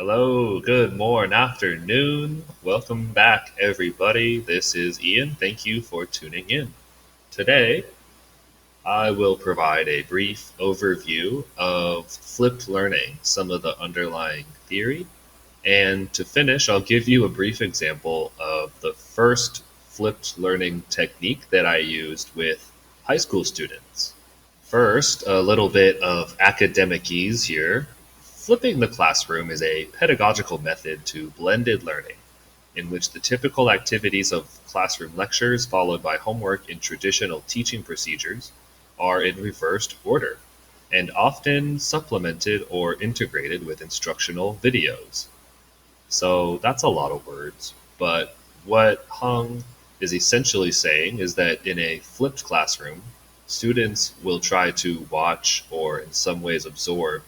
Hello, good morning, afternoon. Welcome back, everybody. This is Ian. Thank you for tuning in. Today, I will provide a brief overview of flipped learning, some of the underlying theory, and to finish, I'll give you a brief example of the first flipped learning technique that I used with high school students. First, a little bit of academic ease here. Flipping the classroom is a pedagogical method to blended learning, in which the typical activities of classroom lectures, followed by homework in traditional teaching procedures, are in reversed order, and often supplemented or integrated with instructional videos. So that's a lot of words, but what Hung is essentially saying is that in a flipped classroom, students will try to watch or in some ways absorb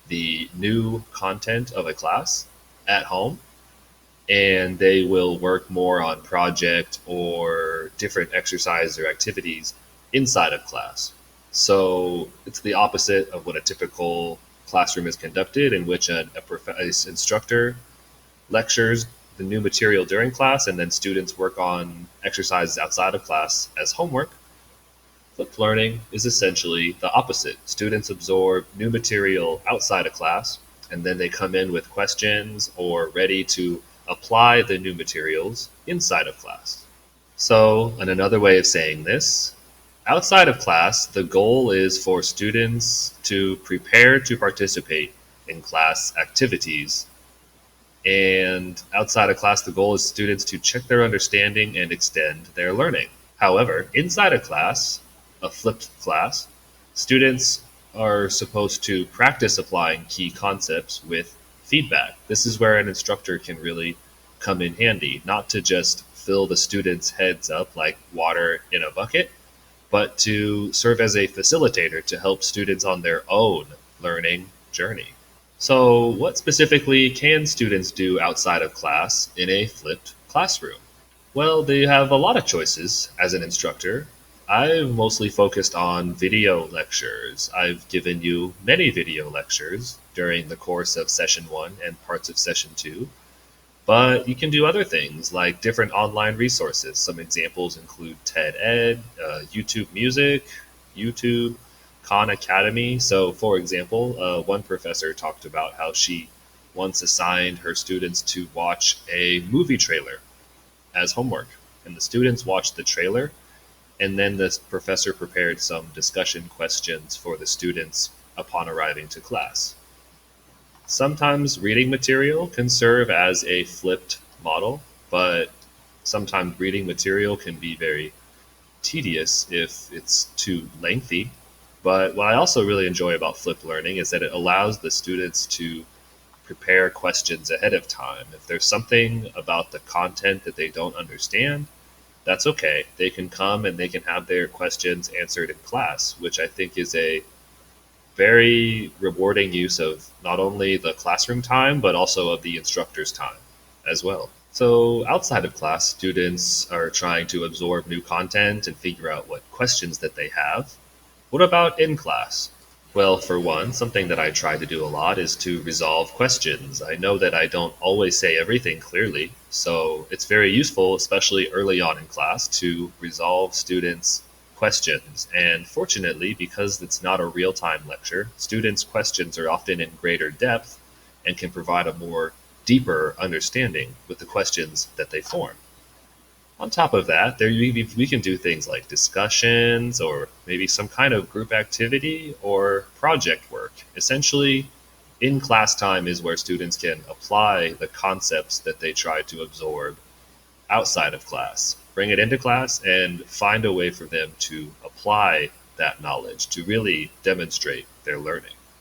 the new content of a class at home, and they will work more on project or different exercises or activities inside of class. So it's the opposite of what a typical classroom is conducted, in which an instructor lectures the new material during class, and then students work on exercises outside of class as homework. Flipped learning is essentially the opposite. Students absorb new material outside of class, and then they come in with questions or ready to apply the new materials inside of class. So, in another way of saying this, outside of class, the goal is for students to prepare to participate in class activities, and outside of class, the goal is students to check their understanding and extend their learning. However, inside a class, a flipped class, students are supposed to practice applying key concepts with feedback. This is where an instructor can really come in handy, not to just fill the students' heads up like water in a bucket, but to serve as a facilitator to help students on their own learning journey. So, what specifically can students do outside of class in a flipped classroom? Well, they have a lot of choices as an instructor. I've mostly focused on video lectures. I've given you many video lectures during the course of session one and parts of session two. But you can do other things like different online resources. Some examples include TED Ed, YouTube Music, YouTube, Khan Academy. So, for example, one professor talked about how she once assigned her students to watch a movie trailer as homework. And the students watched the trailer, and then the professor prepared some discussion questions for the students upon arriving to class. Sometimes reading material can serve as a flipped model, but sometimes reading material can be very tedious if it's too lengthy. But what I also really enjoy about flipped learning is that it allows the students to prepare questions ahead of time. If there's something about the content that they don't understand, that's okay. They can come and they can have their questions answered in class, which I think is a very rewarding use of not only the classroom time, but also of the instructor's time as well. So, outside of class, students are trying to absorb new content and figure out what questions that they have. What about in class? Well, for one, something that I try to do a lot is to resolve questions. I know that I don't always say everything clearly, so it's very useful, especially early on in class, to resolve students' questions. And fortunately, because it's not a real time lecture, students' questions are often in greater depth and can provide a more deeper understanding with the questions that they form. On top of that, we can do things like discussions or maybe some kind of group activity or project work. Essentially, in class time is where students can apply the concepts that they try to absorb outside of class, bring it into class, and find a way for them to apply that knowledge to really demonstrate their learning.